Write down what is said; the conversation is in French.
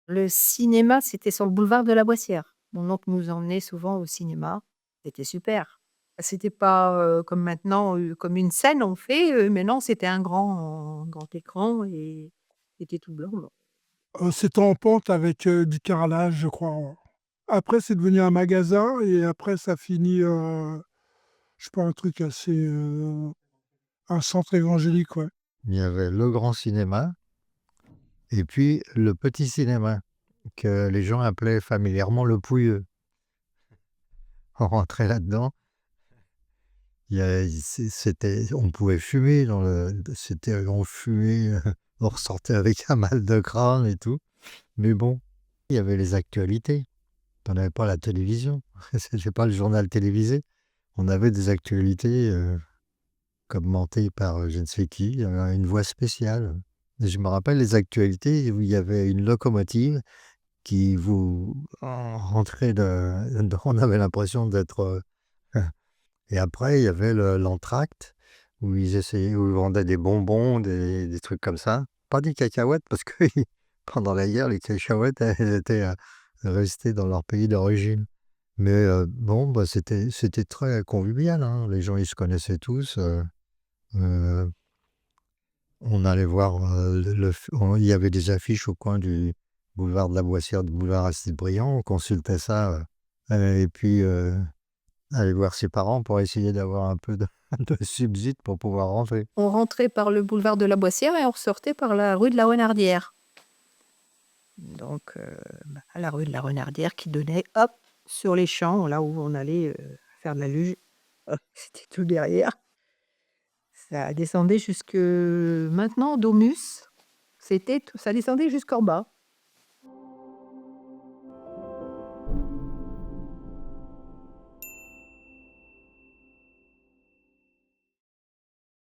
Le cinéma, c'était sur le boulevard de la Boissière. Mon oncle nous emmenait souvent au cinéma. C'était super. C'était pas, comme maintenant, comme une scène on fait, mais non, c'était un grand écran et c'était tout blanc, bon. C'était en pente avec, du carrelage, je crois. Après, c'est devenu un magasin et après ça finit, je sais pas, un truc assez, un centre évangélique, ouais. Il y avait le grand cinéma et puis le petit cinéma que les gens appelaient familièrement le Pouilleux. On rentrait là-dedans, il y a c'était on pouvait fumer dans le c'était on fumait, on ressortait avec un mal de crâne et tout. Mais bon, il y avait les actualités. On n'avait pas la télévision. C'était pas le journal télévisé. On avait des actualités, commentées par, je ne sais qui, il y avait une voix spéciale. Et je me rappelle les actualités où il y avait une locomotive qui vous rentrait on avait l'impression d'être, et après il y avait l'entracte où ils vendaient des bonbons, des trucs comme ça. Pas des cacahuètes parce que pendant la guerre, les cacahuètes, elles étaient, restées dans leur pays d'origine. Mais, bon, bah, c'était très convivial, hein. Les gens, ils se connaissaient tous, heu, on allait voir, le f on il y avait des affiches au coin du boulevard de la Boissière, du boulevard Aristide-Briand, on consultait ça, et puis, aller voir ses parents pour essayer d'avoir un peu de de subside pour pouvoir rentrer. On rentrait par le boulevard de la Boissière et on ressortait par la rue de la Renardière. Donc, la rue de la Renardière qui donnait, hop, sur les champs, là où on allait, faire de la luge. C'était tout derrière. Ça descendait jusque maintenant Domus, ça descendait jusqu'en bas.